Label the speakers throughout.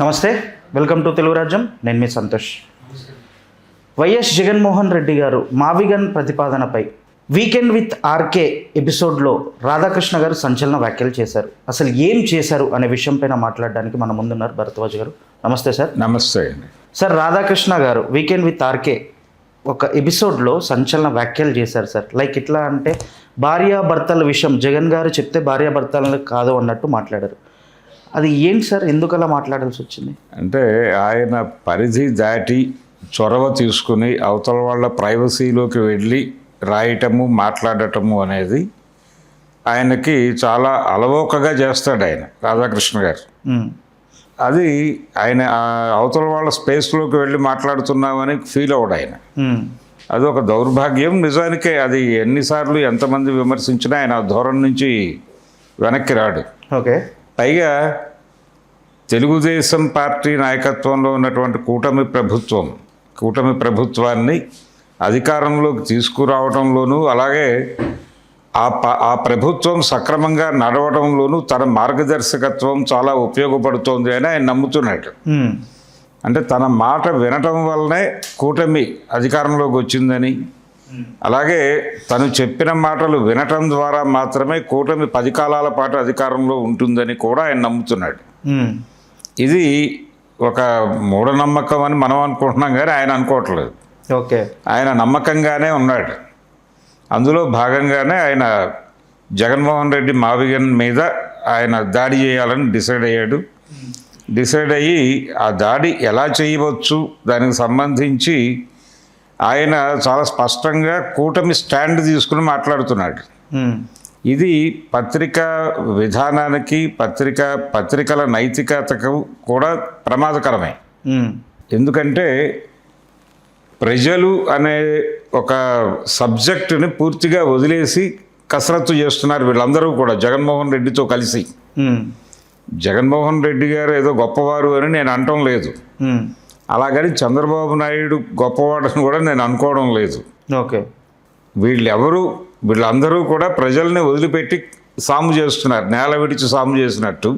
Speaker 1: నమస్తే, welcome to Telugu రాజ్యం. నేను మీ సంతోష్. వైఎస్ జగన్మోహన్ రెడ్డి గారు మావిగన్ ప్రతిపాదనపై వీకెండ్ విత్ ఆర్కే ఎపిసోడ్లో రాధాకృష్ణ గారు సంచలన వ్యాఖ్యలు చేశారు. అసలు ఏం చేశారు అనే విషయంపైన మాట్లాడడానికి మన ముందున్నారు భరద్వాజ్ గారు. నమస్తే సార్.
Speaker 2: నమస్తే అండి.
Speaker 1: సార్, రాధాకృష్ణ గారు వీకెండ్ విత్ ఆర్కే ఒక ఎపిసోడ్లో సంచలన వ్యాఖ్యలు చేశారు సార్. లైక్ ఎట్లా అంటే భార్యాభర్తల విషయం జగన్ గారు చెప్తే భార్యాభర్తలను కాదు అన్నట్టు మాట్లాడారు. అది ఏంటి సార్, ఎందుకు అలా మాట్లాడాల్సి వచ్చింది?
Speaker 2: అంటే ఆయన పరిధి దాటి చొరవ తీసుకుని అవతల వాళ్ళ ప్రైవసీలోకి వెళ్ళి రాయటము మాట్లాడటము అనేది ఆయనకి చాలా అలవోకగా చేస్తాడు ఆయన రాధాకృష్ణ గారు. అది ఆయన అవతల వాళ్ళ స్పేస్లోకి వెళ్ళి మాట్లాడుతున్నామని ఫీల్ అవ్వడు ఆయన. అది ఒక దౌర్భాగ్యం. నిజానికే అది ఎన్నిసార్లు ఎంతమంది విమర్శించినా ఆయన ధోరణి నుంచి వెనక్కి రాడు.
Speaker 1: ఓకే. పైగా
Speaker 2: తెలుగుదేశం పార్టీ నాయకత్వంలో ఉన్నటువంటి కూటమి ప్రభుత్వాన్ని అధికారంలోకి తీసుకురావడంలోనూ అలాగే ఆ ప్రభుత్వం సక్రమంగా నడవడంలోనూ తన మార్గదర్శకత్వం చాలా ఉపయోగపడుతోంది అని ఆయన నమ్ముతున్నాడు. అంటే తన మాట వినటం వల్లనే కూటమి అధికారంలోకి వచ్చిందని, అలాగే తను చెప్పిన మాటలు వినటం ద్వారా మాత్రమే కూటమి 10 కాలాల పాటు అధికారంలో ఉంటుందని కూడా ఆయన నమ్ముతున్నాడు. ఇది ఒక మూఢనమ్మకం అని మనం అనుకుంటున్నాం కానీ ఆయన అనుకోవట్లేదు.
Speaker 1: ఓకే.
Speaker 2: ఆయన నమ్మకంగానే ఉన్నాడు. అందులో భాగంగానే ఆయన జగన్మోహన్ రెడ్డి మావిగన్ మీద ఆయన దాడి చేయాలని డిసైడ్ అయ్యి ఆ దాడి ఎలా చేయవచ్చు దానికి సంబంధించి ఆయన చాలా స్పష్టంగా కూటమి స్టాండ్ తీసుకుని మాట్లాడుతున్నాడు. ఇది పత్రికా విధానానికి పత్రికల నైతికతకు కూడా ప్రమాదకరమే. ఎందుకంటే ప్రజలు అనే ఒక సబ్జెక్టుని పూర్తిగా వదిలేసి కసరత్తు చేస్తున్నారు వీళ్ళందరూ కూడా జగన్మోహన్ రెడ్డితో కలిసి. జగన్మోహన్ రెడ్డి గారు ఏదో గొప్పవారు అని నేను అనటం లేదు, అలాగని చంద్రబాబు నాయుడు గొప్పవాడని కూడా నేను అనుకోవడం లేదు.
Speaker 1: ఓకే.
Speaker 2: వీళ్ళందరూ కూడా ప్రజల్ని వదిలిపెట్టి సాము చేస్తున్నారు. నేల విడిచి సాము చేసినట్టు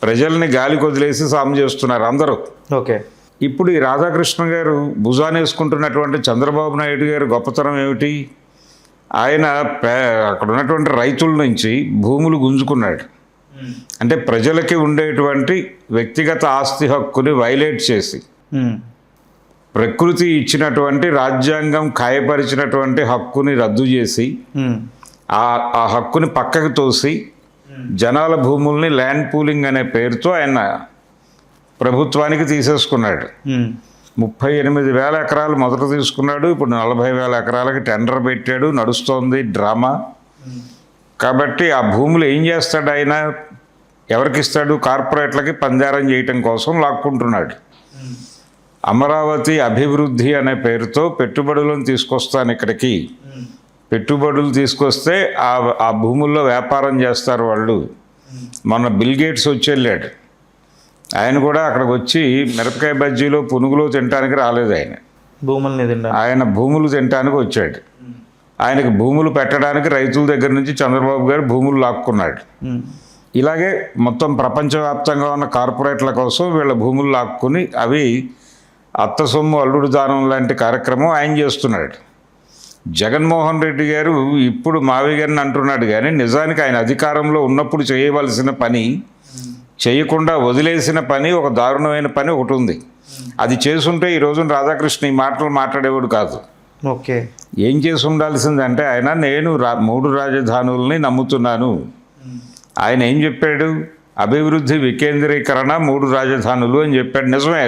Speaker 2: ప్రజల్ని గాలికి వదిలేసి సాము చేస్తున్నారు అందరూ.
Speaker 1: ఓకే.
Speaker 2: ఇప్పుడు ఈ రాధాకృష్ణ గారు భుజానేసుకుంటున్నటువంటి చంద్రబాబు నాయుడు గారు గొప్పతనం ఏమిటి? ఆయన అక్కడ ఉన్నటువంటి రైతుల నుంచి భూములు గుంజుకున్నాడు. అంటే ప్రజలకి ఉండేటువంటి వ్యక్తిగత ఆస్తి హక్కుని వైలేట్ చేసి ప్రకృతి ఇచ్చినటువంటి రాజ్యాంగం ఖాయపరిచినటువంటి హక్కుని రద్దు చేసి ఆ హక్కుని పక్కకు తోసి జనాల భూముల్ని ల్యాండ్ పూలింగ్ అనే పేరుతో ఆయన ప్రభుత్వానికి తీసేసుకున్నాడు. 38,000 ఎకరాలు మొదట తీసుకున్నాడు. ఇప్పుడు 40,000 ఎకరాలకి టెండర్ పెట్టాడు. నడుస్తోంది డ్రామా. కాబట్టి ఆ భూములు ఏం చేస్తాడు ఆయన? ఎవరికి ఇస్తాడు? కార్పొరేట్లకి పందారం చేయటం కోసం లాక్కుంటున్నాడు. అమరావతి అభివృద్ధి అనే పేరుతో పెట్టుబడులను తీసుకొస్తాను ఇక్కడికి. పెట్టుబడులు తీసుకొస్తే ఆ భూముల్లో వ్యాపారం చేస్తారు వాళ్ళు. మొన్న బిల్ గేట్స్ వచ్చి వెళ్ళాడు. ఆయన కూడా అక్కడికి వచ్చి మిరపకాయ బజ్జీలో పునుగులో తినడానికి రాలేదు. ఆయన భూములు తినడానికి వచ్చాడు. ఆయనకు భూములు పెట్టడానికి రైతుల దగ్గర నుంచి చంద్రబాబు గారు భూములు లాక్కున్నాడు. ఇలాగే మొత్తం ప్రపంచవ్యాప్తంగా ఉన్న కార్పొరేట్ల కోసం వీళ్ళ భూములు లాక్కుని అవి అత్త సొమ్ము అల్లుడు దానం లాంటి కార్యక్రమం ఆయన చేస్తున్నాడు. జగన్మోహన్ రెడ్డి గారు ఇప్పుడు మావిగన్ అంటున్నాడు కానీ నిజానికి ఆయన అధికారంలో ఉన్నప్పుడు చేయవలసిన పని చేయకుండా వదిలేసిన పని, ఒక దారుణమైన పని ఒకటి ఉంది. అది చేసుంటే ఈ రోజున రాధాకృష్ణ ఈ మాటలు మాట్లాడేవాడు కాదు.
Speaker 1: ఓకే.
Speaker 2: ఏం చేసి ఉండాల్సిందంటే నేను 3 రాజధానుల్ని నమ్ముతున్నాను. ఆయన ఏం చెప్పాడు? అభివృద్ధి వికేంద్రీకరణ 3 రాజధానులు అని చెప్పాడు. నిజమే.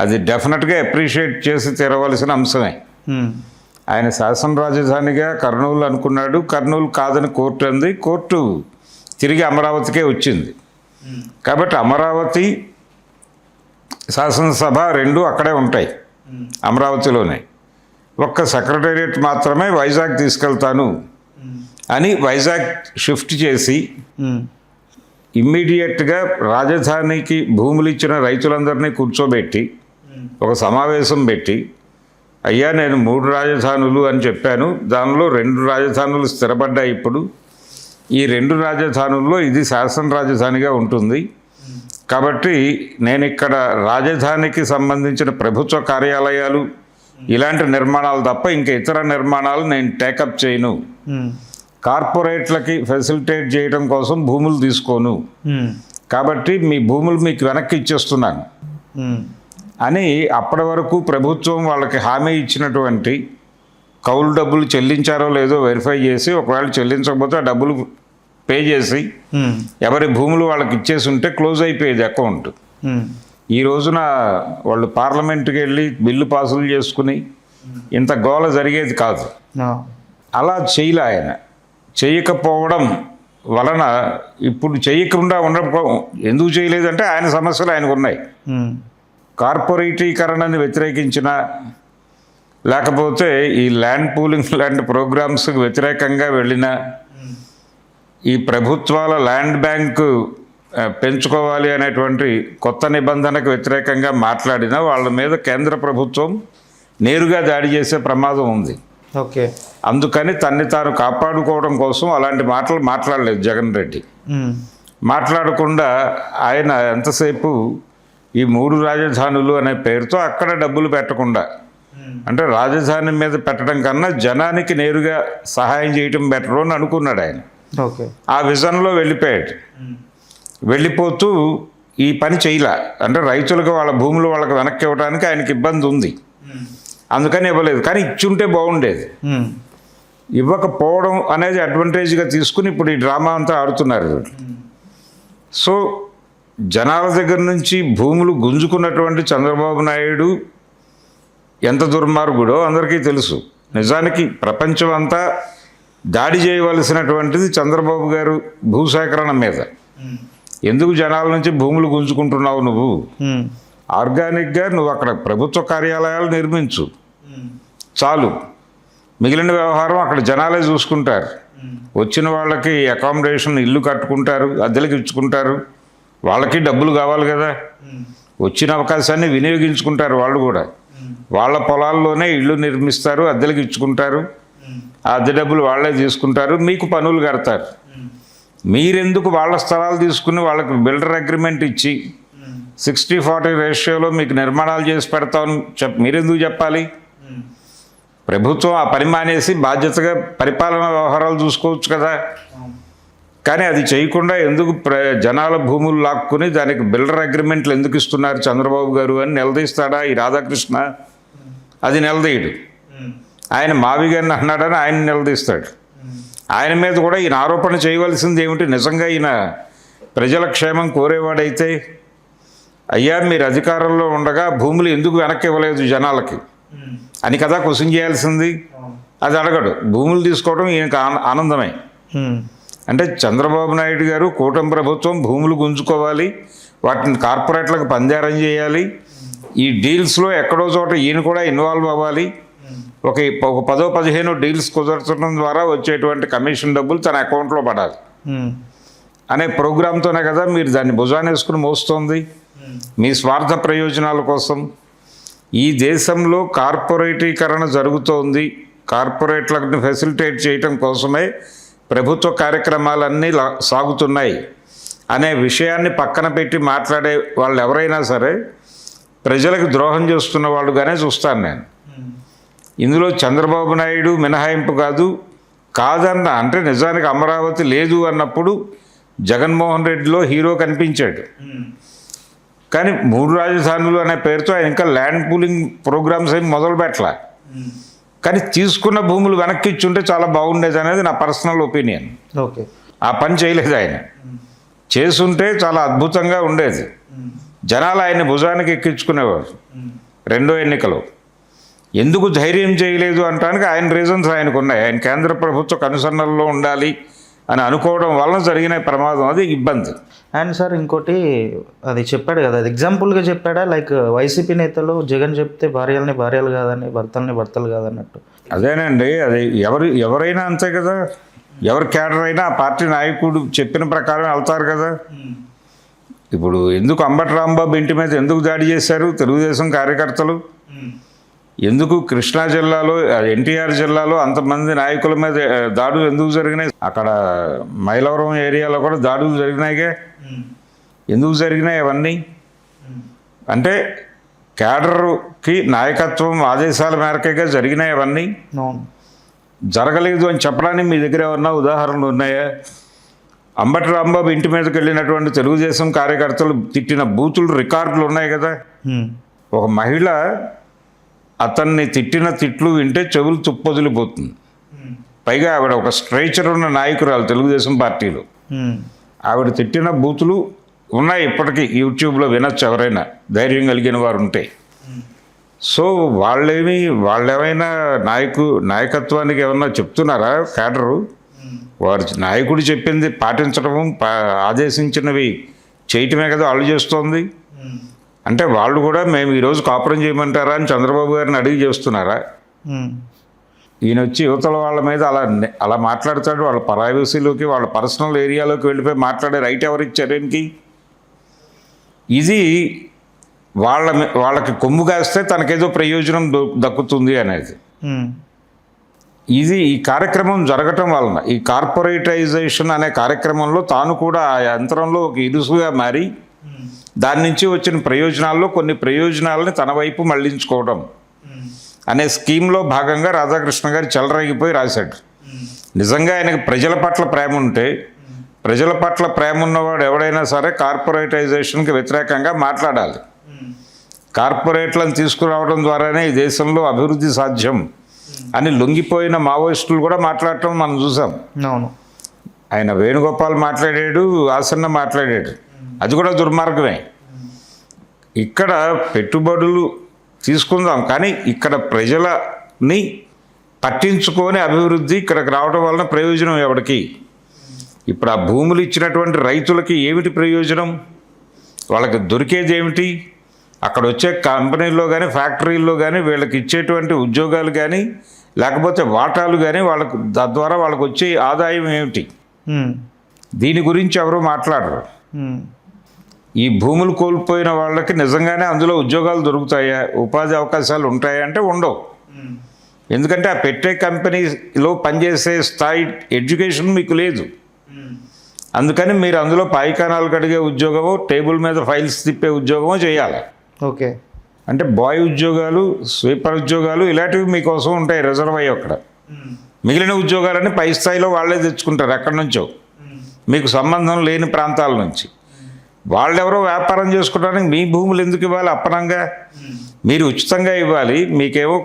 Speaker 2: అది డెఫినెట్గా అప్రిషియేట్ చేసి తీరవలసిన అంశమే. ఆయన శాసన రాజధానిగా కర్నూలు అనుకున్నాడు. కర్నూలు కాదని కోర్టు అంది. కోర్టు తిరిగి అమరావతికే వచ్చింది. కాబట్టి అమరావతి శాసనసభ 2 అక్కడే ఉంటాయి, అమరావతిలోనే. ఒక్క సెక్రటేరియట్ మాత్రమే వైజాగ్ తీసుకెళ్తాను అని వైజాగ్ షిఫ్ట్ చేసి ఇమ్మీడియట్గా రాజధానికి భూములు ఇచ్చిన రైతులందరినీ కూర్చోబెట్టి ఒక సమావేశం పెట్టి, అయ్యా నేను 3 రాజధానులు అని చెప్పాను, దానిలో 2 రాజధానులు స్థిరపడ్డాయి. ఇప్పుడు ఈ 2 రాజధానుల్లో ఇది శాసన రాజధానిగా ఉంటుంది. కాబట్టి నేను ఇక్కడ రాజధానికి సంబంధించిన ప్రభుత్వ కార్యాలయాలు ఇలాంటి నిర్మాణాలు తప్ప ఇంకా ఇతర నిర్మాణాలు నేను టేకప్ చేయను, కార్పొరేట్లకి ఫెసిలిటేట్ చేయడం కోసం భూములు తీసుకోను, కాబట్టి మీ భూములు మీకు వెనక్కి ఇచ్చేస్తున్నాను అని అప్పటి వరకు ప్రభుత్వం వాళ్ళకి హామీ ఇచ్చినటువంటి కౌలు డబ్బులు చెల్లించారో లేదో వెరిఫై చేసి, ఒకవేళ చెల్లించకపోతే ఆ డబ్బులు పే చేసి ఎవరి భూములు వాళ్ళకి ఇచ్చేసి ఉంటే క్లోజ్ అయిపోయేది అకౌంట్. ఈ రోజున వాళ్ళు పార్లమెంట్కి వెళ్ళి బిల్లు పాసులు చేసుకుని ఇంత గోల జరిగేది కాదు. అలా చేయలే ఆయన. చేయకపోవడం వలన ఇప్పుడు చేయకుండా ఉండకపోవడం ఎందుకు చేయలేదంటే ఆయన సమస్యలు ఆయనకు ఉన్నాయి. కార్పొరేటీకరణని వ్యతిరేకించిన, లేకపోతే ఈ ల్యాండ్ పూలింగ్ లాంటి ప్రోగ్రామ్స్కి వ్యతిరేకంగా వెళ్ళిన, ఈ ప్రభుత్వాల ల్యాండ్ బ్యాంకు పెంచుకోవాలి అనేటువంటి కొత్త నిబంధనకు వ్యతిరేకంగా మాట్లాడిన వాళ్ళ మీద కేంద్ర ప్రభుత్వం నేరుగా దాడి చేసే ప్రమాదం ఉంది.
Speaker 1: ఓకే.
Speaker 2: అందుకని తన్ని తాను కాపాడుకోవడం కోసం అలాంటి మాటలు మాట్లాడలేదు జగన్ రెడ్డి. మాట్లాడకుండా ఆయన ఎంతసేపు ఈ 3 రాజధానులు అనే పేరుతో అక్కడ డబ్బులు పెట్టకుండా, అంటే రాజధాని మీద పెట్టడం కన్నా జనానికి నేరుగా సహాయం చేయటం బెటర్ అని అనుకున్నాడు ఆయన.
Speaker 1: ఓకే. ఆ
Speaker 2: విజన్లో వెళ్ళిపోయాడు. వెళ్ళిపోతూ ఈ పని చేయలే. అంటే రైతులకు వాళ్ళ భూములు వాళ్ళకి వెనక్కి ఇవ్వడానికి ఆయనకి ఇబ్బంది ఉంది, అందుకని ఇవ్వలేదు. కానీ ఇచ్చుంటే బాగుండేది. ఇవ్వకపోవడం అనేది అడ్వాంటేజ్గా తీసుకుని ఇప్పుడు ఈ డ్రామా అంతా ఆడుతున్నారు. సో జనాల దగ్గర నుంచి భూములు గుంజుకున్నటువంటి చంద్రబాబు నాయుడు ఎంత దుర్మార్గుడో అందరికీ తెలుసు. నిజానికి ప్రపంచం అంతా దాడి చేయవలసినటువంటిది చంద్రబాబు గారు భూసేకరణ మీద. ఎందుకు జనాల నుంచి భూములు గుంజుకుంటున్నావు నువ్వు? ఆర్గానిక్గా నువ్వు అక్కడ ప్రభుత్వ కార్యాలయాలు నిర్మించు చాలు, మిగిలిన వ్యవహారం అక్కడ జనాలే చూసుకుంటారు. వచ్చిన వాళ్ళకి అకామిడేషన్, ఇల్లు కట్టుకుంటారు, అద్దెలకు ఇచ్చుకుంటారు, వాళ్ళకి డబ్బులు కావాలి కదా. వచ్చిన అవకాశాన్ని వినియోగించుకుంటారు వాళ్ళు కూడా. వాళ్ళ పొలాల్లోనే ఇళ్ళు నిర్మిస్తారు, అద్దెలకు ఇచ్చుకుంటారు, ఆ అద్దె డబ్బులు వాళ్ళే తీసుకుంటారు, మీకు పనులు కడతారు. మీరెందుకు వాళ్ళ స్థలాలు తీసుకుని వాళ్ళకి బిల్డర్ అగ్రిమెంట్ ఇచ్చి 60-40 రేషియోలో మీకు నిర్మాణాలు చేసి పెడతామని మీరెందుకు చెప్పాలి? ప్రభుత్వం ఆ పని మానేసి బాధ్యతగా పరిపాలనా వ్యవహారాలు చూసుకోవచ్చు కదా. కానీ అది చేయకుండా ఎందుకు జనాల భూములు లాక్కుని దానికి బిల్డర్ అగ్రిమెంట్లు ఎందుకు ఇస్తున్నారు చంద్రబాబు గారు అని నిలదీస్తాడా ఈ రాధాకృష్ణ? అది నిలదీయడు. ఆయన మావిగారిని అన్నాడని ఆయన నిలదీస్తాడు. ఆయన మీద కూడా ఈయన ఆరోపణ చేయవలసింది ఏమిటి? నిజంగా ఈయన ప్రజల క్షేమం కోరేవాడైతే, అయ్యా మీరు అధికారంలో ఉండగా భూములు ఎందుకు వెనక్కి ఇవ్వలేదు జనాలకి అని కదా క్వశ్చన్ చేయాల్సింది. అది అడగడు. భూములు తీసుకోవడం ఈయనకు ఆనందమే. అంటే చంద్రబాబు నాయుడు గారు కూటమి ప్రభుత్వం భూములు గుంజుకోవాలి, వాటిని కార్పొరేట్లకు పంజారం చేయాలి, ఈ డీల్స్లో ఎక్కడో చోట ఈయన కూడా ఇన్వాల్వ్ అవ్వాలి, ఒక 10-15 డీల్స్ కుదర్చడం ద్వారా వచ్చేటువంటి కమిషన్ డబ్బులు తన అకౌంట్లో పడాలి అనే ప్రోగ్రాంతోనే కదా మీరు దాన్ని భుజాన్ని వేసుకుని మోస్తోంది మీ స్వార్థ ప్రయోజనాల కోసం. ఈ దేశంలో కార్పొరేటీకరణ జరుగుతోంది, కార్పొరేట్లను ఫెసిలిటేట్ చేయటం కోసమే ప్రభుత్వ కార్యక్రమాలన్నీ సాగుతున్నాయి అనే విషయాన్ని పక్కన పెట్టి మాట్లాడే వాళ్ళు ఎవరైనా సరే ప్రజలకు ద్రోహం చేస్తున్న వాళ్ళుగానే చూస్తాను నేను. ఇందులో చంద్రబాబు నాయుడు మినహాయింపు కాదన్న, అంటే నిజానికి అమరావతి లేదు అన్నప్పుడు జగన్మోహన్ రెడ్డిలో హీరో కనిపించాడు. కానీ 3 రాజధానులు అనే పేరుతో ఆయన ఇంకా ల్యాండ్ పూలింగ్ ప్రోగ్రామ్స్ ఏమి మొదలు పెట్టలే. కానీ తీసుకున్న భూములు వెనక్కి ఇచ్చుంటే చాలా బాగుండేది అనేది నా పర్సనల్ ఒపీనియన్.
Speaker 1: ఓకే.
Speaker 2: ఆ పని చేయలేదు ఆయన. చేసుంటే చాలా అద్భుతంగా ఉండేది. జనాలు ఆయన భుజానికి ఎక్కించుకునేవారు. రెండో ఎన్నికలో ఎందుకు ధైర్యం చేయలేదు అంటానికి ఆయన రీజన్స్ ఆయనకు ఉన్నాయి. ఆయన కేంద్ర ప్రభుత్వ కనుసన్నల్లో ఉండాలి అని అనుకోవడం వలన జరిగిన ప్రమాదం, అది ఇబ్బంది.
Speaker 1: అండ్ సార్ ఇంకోటి అది చెప్పాడు కదా, అది ఎగ్జాంపుల్గా చెప్పాడా? లైక్ వైసీపీ నేతలు జగన్ చెప్తే భార్యల్ని భార్యలు కాదని, భర్తల్ని భర్తలు కాదన్నట్టు.
Speaker 2: అదేనండి, అది ఎవరైనా అంతే కదా. ఎవరు క్యాడర్ అయినా ఆ పార్టీ నాయకుడు చెప్పిన ప్రకారం వెళ్తారు కదా. ఇప్పుడు ఎందుకు అంబటి రాంబాబు ఇంటి మీద ఎందుకు దాడి చేశారు తెలుగుదేశం కార్యకర్తలు? ఎందుకు కృష్ణా జిల్లాలో, ఎన్టీఆర్ జిల్లాలో అంతమంది నాయకుల మీద దాడులు ఎందుకు జరిగినాయి? అక్కడ మైలవరం ఏరియాలో కూడా దాడులు జరిగినాయిగా. ఎందుకు జరిగినాయి అవన్నీ? అంటే క్యాడర్కి నాయకత్వం ఆదేశాల మేరకేగా జరిగినాయి అవన్నీ.
Speaker 1: అవును.
Speaker 2: జరగలేదు అని చెప్పడానికి మీ దగ్గర ఏమన్నా ఉదాహరణలు ఉన్నాయా? అంబటి రాంబాబు ఇంటి మీదకి వెళ్ళినటువంటి తెలుగుదేశం కార్యకర్తలు తిట్టిన బూతులు రికార్డులు ఉన్నాయి కదా. ఒక మహిళ అతన్ని తిట్టిన తిట్లు వింటే చెవులు తుప్పొదిలిపోతుంది. పైగా ఆవిడ ఒక స్ట్రైచర్ ఉన్న నాయకురాలు తెలుగుదేశం పార్టీలో. ఆవిడ తిట్టిన బూతులు ఉన్నాయి, ఇప్పటికీ యూట్యూబ్లో వినొచ్చు ఎవరైనా ధైర్యం కలిగిన వారు ఉంటే. సో వాళ్ళేమైనా నాయకత్వానికి ఏమన్నా చెప్తున్నారా? క్యాడరు వారు నాయకుడు చెప్పింది పాటించడం, ఆదేశించినవి చేయటమే కదా వాళ్ళు చేస్తోంది. అంటే వాళ్ళు కూడా మేము ఈరోజు కాపురం చేయమంటారా అని చంద్రబాబు గారిని అడిగి చేస్తున్నారా? ఈయన వచ్చి యువతల వాళ్ళ మీద అలా మాట్లాడతాడు. వాళ్ళ ప్రైవసీలోకి, వాళ్ళ పర్సనల్ ఏరియాలోకి వెళ్ళిపోయి మాట్లాడే రైట్ ఎవరిచ్చారు ఈయనకి? ఇది వాళ్ళకి కొమ్ము కాస్తే తనకేదో ప్రయోజనం దక్కుతుంది అనేది. ఈ కార్యక్రమం జరగటం వలన, ఈ కార్పొరేటైజేషన్ అనే కార్యక్రమంలో తాను కూడా ఆ యంత్రంలో ఒక ఇరుసుగా మారి దాని నుంచి వచ్చిన ప్రయోజనాల్లో కొన్ని ప్రయోజనాలని తన వైపు మళ్లించుకోవడం అనే స్కీమ్లో భాగంగా రాధాకృష్ణ గారు చెలరేగిపోయి రాశాడు. నిజంగా ఆయనకు ప్రజల పట్ల ప్రేమ ఉంటే, ప్రజల పట్ల ప్రేమ ఉన్నవాడు ఎవడైనా సరే కార్పొరేటైజేషన్కి వ్యతిరేకంగా మాట్లాడాలి. కార్పొరేట్లను తీసుకురావడం ద్వారానే ఈ దేశంలో అభివృద్ధి సాధ్యం అని లొంగిపోయిన మావోయిస్టులు కూడా మాట్లాడటం మనం చూసాం.
Speaker 1: అవును.
Speaker 2: ఆయన వేణుగోపాల్ మాట్లాడాడు, ఆసన్న మాట్లాడాడు. అది కూడా దుర్మార్గమే. ఇక్కడ పెట్టుబడులు తీసుకుందాం, కానీ ఇక్కడ ప్రజలని పట్టించుకొని అభివృద్ధి ఇక్కడికి రావడం వలన ప్రయోజనం ఎవరికి? ఇప్పుడు ఆ భూములు ఇచ్చినటువంటి రైతులకి ఏమిటి ప్రయోజనం? వాళ్ళకి దొరికేది ఏమిటి? అక్కడ వచ్చే కంపెనీల్లో కానీ ఫ్యాక్టరీల్లో కానీ వీళ్ళకి ఇచ్చేటువంటి ఉద్యోగాలు కానీ లేకపోతే వాటాలు కానీ వాళ్ళకు తద్వారా వాళ్ళకు వచ్చే ఆదాయం ఏమిటి? దీని గురించి ఎవరు మాట్లాడరు. ఈ భూములు కోల్పోయిన వాళ్ళకి నిజంగానే అందులో ఉద్యోగాలు దొరుకుతాయా, ఉపాధి అవకాశాలు ఉంటాయా అంటే ఉండవు. ఎందుకంటే ఆ పెట్టే కంపెనీలో పనిచేసే స్థాయి ఎడ్యుకేషన్ మీకు లేదు. అందుకని మీరు అందులో పాయికానాలు కడిగే ఉద్యోగమో, టేబుల్ మీద ఫైల్స్ తిప్పే ఉద్యోగమో చేయాలి.
Speaker 1: ఓకే.
Speaker 2: అంటే బాయ్ ఉద్యోగాలు, స్వీపర్ ఉద్యోగాలు ఇలాంటివి మీకోసం ఉంటాయి రిజర్వ్ అయ్యి. అక్కడ మిగిలిన ఉద్యోగాలన్నీ పై స్థాయిలో వాళ్ళే తెచ్చుకుంటారు ఎక్కడి నుంచో, మీకు సంబంధం లేని ప్రాంతాల నుంచి. వాళ్ళెవరో వ్యాపారం చేసుకోవడానికి మీ భూములు ఎందుకు ఇవ్వాలి అప్పనంగా? మీరు ఉచితంగా ఇవ్వాలి. మీకేమో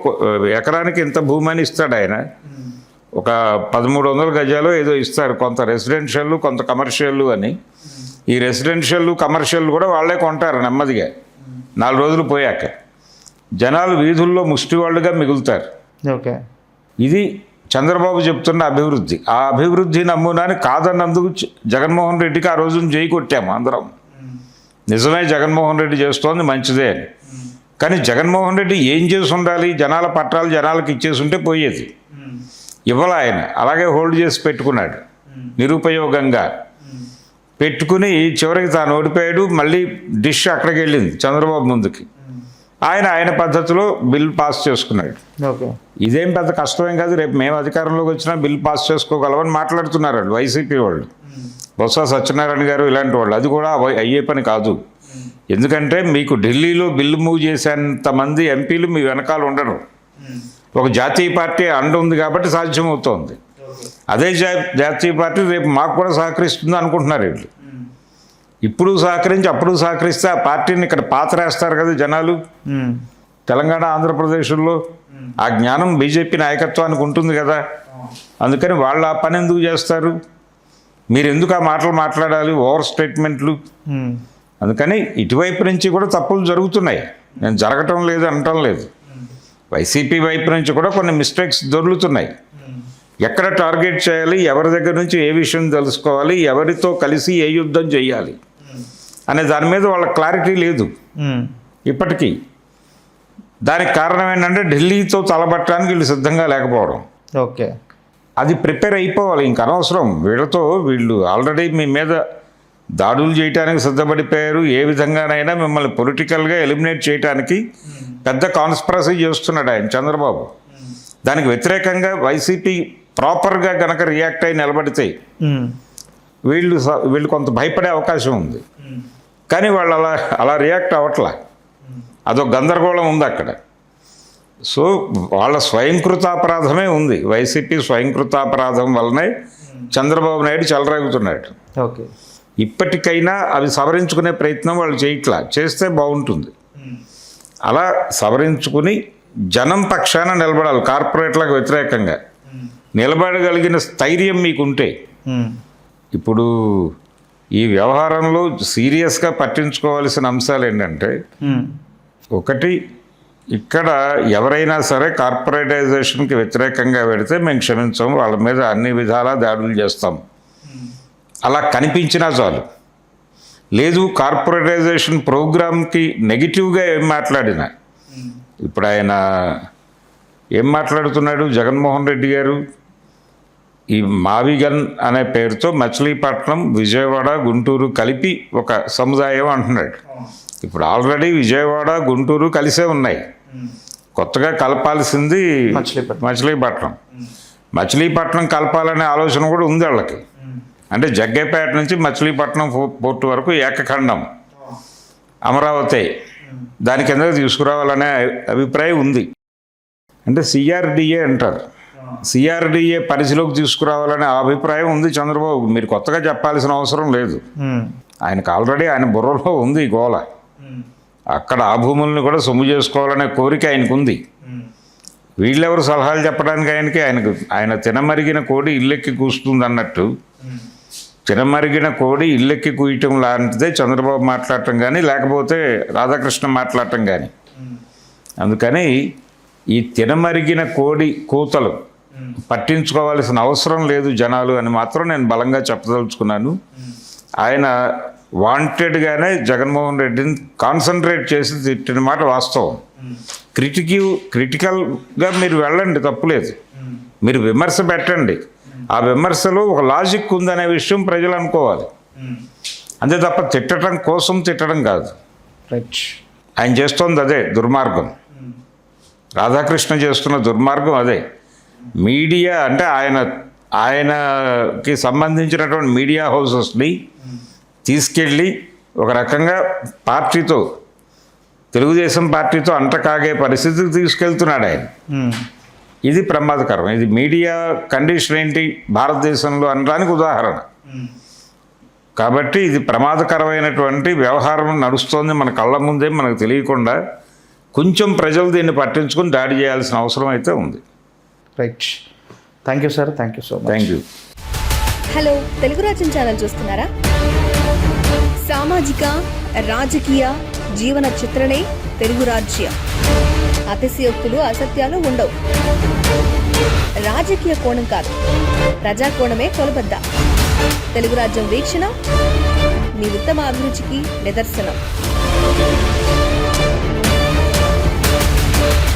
Speaker 2: ఎకరానికి ఇంత భూమి అని ఇస్తాడు ఆయన. ఒక 1300 గజాలు ఏదో ఇస్తారు, కొంత రెసిడెన్షియల్ కొంత కమర్షియల్ అని. ఈ రెసిడెన్షియల్ కమర్షియల్ కూడా వాళ్ళే కొంటారు నెమ్మదిగా. 4 రోజులు పోయాక జనాలు వీధుల్లో ముష్టివాళ్ళుగా మిగులుతారు.
Speaker 1: ఓకే.
Speaker 2: ఇది చంద్రబాబు చెప్తున్న అభివృద్ధి. ఆ అభివృద్ధి నమూనాని కాదన్నందుకు జగన్మోహన్ రెడ్డికి ఆ రోజున జై కొట్టాము అందరం. నిజమే, జగన్మోహన్ రెడ్డి చేస్తోంది మంచిదే అని. కానీ జగన్మోహన్ రెడ్డి ఏం చేసి ఉండాలి? జనాల పట్టాలు జనాలకు ఇచ్చేసి ఉంటే పోయేది. ఇవ్వాల ఆయన అలాగే హోల్డ్ చేసి పెట్టుకున్నాడు, నిరుపయోగంగా పెట్టుకుని చివరికి తాను ఓడిపోయాడు. మళ్ళీ డిష్ అక్కడికి వెళ్ళింది చంద్రబాబు ముందుకి. ఆయన పద్ధతిలో బిల్ పాస్ చేసుకున్నాడు.
Speaker 1: ఓకే. ఇదేం
Speaker 2: పెద్ద కష్టమేం కాదు, రేపు మేము అధికారంలోకి వచ్చినా బిల్ పాస్ చేసుకోగలమని మాట్లాడుతున్నారు వాళ్ళు, వైసీపీ వాళ్ళు, బొత్స సత్యనారాయణ గారు ఇలాంటి వాళ్ళు. అది కూడా అయ్యే పని కాదు. ఎందుకంటే మీకు ఢిల్లీలో బిల్లు మూవ్ చేసేంతమంది ఎంపీలు మీ వెనకాల ఉండరు. ఒక జాతీయ పార్టీ అండ ఉంది కాబట్టి సాధ్యమవుతోంది. అదే జాతీయ పార్టీ రేపు మాకు కూడా సహకరిస్తుంది అనుకుంటున్నారు వీళ్ళు. ఇప్పుడు సహకరించి అప్పుడు సహకరిస్తే ఆ పార్టీని ఇక్కడ పాతరేస్తారు కదా జనాలు. తెలంగాణ ఆంధ్రప్రదేశ్లో ఆ జ్ఞానం బీజేపీ నాయకత్వానికి ఉంటుంది కదా. అందుకని వాళ్ళు ఆ పని ఎందుకు చేస్తారు? మీరు ఎందుకు ఆ మాటలు మాట్లాడాలి, ఓవర్ స్టేట్మెంట్లు? అందుకని ఇటువైపు నుంచి కూడా తప్పులు జరుగుతున్నాయి, నేను జరగటం లేదు అనటం లేదు. వైసీపీ వైపు నుంచి కూడా కొన్ని మిస్టేక్స్ దొరుకుతున్నాయి. ఎక్కడ టార్గెట్ చేయాలి, ఎవరి దగ్గర నుంచి ఏ విషయం తెలుసుకోవాలి, ఎవరితో కలిసి ఏ యుద్ధం చేయాలి అనే దాని మీద వాళ్ళ క్లారిటీ లేదు ఇప్పటికీ. దానికి కారణం ఏంటంటే ఢిల్లీతో తలబట్టడానికి వీళ్ళు సిద్ధంగా లేకపోవడం.
Speaker 1: ఓకే.
Speaker 2: అది ప్రిపేర్ అయిపోవాలి, ఇంక అనవసరం. వీళ్ళు ఆల్రెడీ మీ మీద దాడులు చేయడానికి సిద్ధపడిపోయారు. ఏ విధంగానైనా మిమ్మల్ని పొలిటికల్గా ఎలిమినేట్ చేయడానికి పెద్ద కాన్స్పిరసీ చేస్తున్నాడు ఆయన చంద్రబాబు. దానికి వ్యతిరేకంగా వైసీపీ ప్రాపర్గా కనుక రియాక్ట్ అయి నిలబడితే వీళ్ళు కొంత భయపడే అవకాశం ఉంది. కానీ వాళ్ళు అలా రియాక్ట్ అవ్వట్లా. అదొక గందరగోళం ఉంది అక్కడ. సో వాళ్ళ స్వయంకృతాపరాధమే ఉంది. వైసీపీ స్వయంకృతాపరాధం వల్లనే చంద్రబాబు నాయుడు చెలరేగుతున్నాడు.
Speaker 1: ఓకే,
Speaker 2: ఇప్పటికైనా అవి సవరించుకునే ప్రయత్నం వాళ్ళు చేయట్లా. చేస్తే బాగుంటుంది. అలా సవరించుకుని జనం పక్షాన నిలబడాలి. కార్పొరేట్లకు వ్యతిరేకంగా నిలబడగలిగిన స్థైర్యం మీకుంటే. ఇప్పుడు ఈ వ్యవహారంలో సీరియస్గా పట్టించుకోవాల్సిన అంశాలు ఏంటంటే, ఒకటి, ఇక్కడ ఎవరైనా సరే కార్పొరేటైజేషన్కి వ్యతిరేకంగా పెడితే మేము క్షమించాము, వాళ్ళ మీద అన్ని విధాలా దాడులు చేస్తాం, అలా కనిపించినా చాలు. లేదు, కార్పొరేటైజేషన్ ప్రోగ్రామ్కి నెగిటివ్గా ఏం మాట్లాడినా, ఇప్పుడు ఆయన ఏం మాట్లాడుతున్నాడు జగన్మోహన్ రెడ్డి గారు, ఈ మావిగన్ అనే పేరుతో మచిలీపట్నం, విజయవాడ, గుంటూరు కలిపి ఒక సముదాయం అంటున్నాడు. ఇప్పుడు ఆల్రెడీ విజయవాడ, గుంటూరు కలిసే ఉన్నాయి. కొత్తగా కలపాల్సింది మచిలీపట్నం. మచిలీపట్నం కలపాలనే ఆలోచన కూడా ఉంది వాళ్ళకి. అంటే జగ్గైపేట నుంచి మచిలీపట్నం పోర్టు వరకు ఏకఖండం అమరావతి దాని కింద తీసుకురావాలనే అభిప్రాయం ఉంది. అంటే సిఆర్డిఏ అంటారు, సిఆర్డిఏ పరిధిలోకి తీసుకురావాలనే అభిప్రాయం ఉంది చంద్రబాబు. మీరు కొత్తగా చెప్పాల్సిన అవసరం లేదు. ఆయనకు ఆల్రెడీ ఆయన బుర్రలో ఉంది గోల. అక్కడ ఆ భూముల్ని కూడా సొమ్ము చేసుకోవాలనే కోరిక ఆయనకు ఉంది. వీళ్ళెవరు సలహాలు చెప్పడానికి ఆయన తినమరిగిన కోడి ఇల్లెక్కి కూస్తుంది అన్నట్టు, తినమరిగిన కోడి ఇల్లెక్కి కూయటం లాంటిదే చంద్రబాబు మాట్లాడటం కానీ, లేకపోతే రాధాకృష్ణ మాట్లాడటం కానీ. అందుకని ఈ తినమరిగిన కోడి కూతలు పట్టించుకోవాల్సిన అవసరం లేదు జనాలు అని మాత్రం నేను బలంగా చెప్పదలుచుకున్నాను. ఆయన వాంటెడ్గానే జగన్మోహన్ రెడ్డిని కాన్సన్ట్రేట్ చేసి తిట్టిన మాట వాస్తవం. క్రిటికల్గా మీరు వెళ్ళండి, తప్పులేదు. మీరు విమర్శ పెట్టండి, ఆ విమర్శలో ఒక లాజిక్ ఉందనే విషయం ప్రజలు అనుకోవాలి. అంతే తప్ప తిట్టడం కోసం తిట్టడం కాదు.
Speaker 1: రైట్.
Speaker 2: ఆయన చేస్తోంది అదే దుర్మార్గం. రాధాకృష్ణ చేస్తున్న దుర్మార్గం అదే. మీడియా అంటే ఆయనకి సంబంధించినటువంటి మీడియా హౌసెస్ని తీసుకెళ్ళి ఒక రకంగా పార్టీతో, తెలుగుదేశం పార్టీతో అంటకాగే పరిస్థితికి తీసుకెళ్తున్నాడు ఆయన. ఇది ప్రమాదకరం. ఇది మీడియా కండిషన్ ఏంటి భారతదేశంలో అనడానికి ఉదాహరణ. కాబట్టి ఇది ప్రమాదకరమైనటువంటి వ్యవహారం నడుస్తోంది మన కళ్ళ ముందే, మనకు తెలియకుండా. కొంచెం ప్రజలు దీన్ని పట్టించుకుని దాడి చేయాల్సిన అవసరం అయితే ఉంది.
Speaker 1: Right. Thank you sir. Thank you so much.
Speaker 2: Thank you.
Speaker 3: Hello, Telugu రాజ్యం ఛానల్ చూస్తున్నారా? సామాజిక, రాజకీయ, జీవన చిత్రణే తెలుగు రాజ్యం. అతిశయోక్తులు, అసత్యాలు ఉండవు. రాజకీయ కోణం కాదు, ప్రజా కోణమే కొలబద్ద. తెలుగు రాజ్యం వీక్షణ మీ ఉత్తమ అభిరుచికి నిదర్శనం.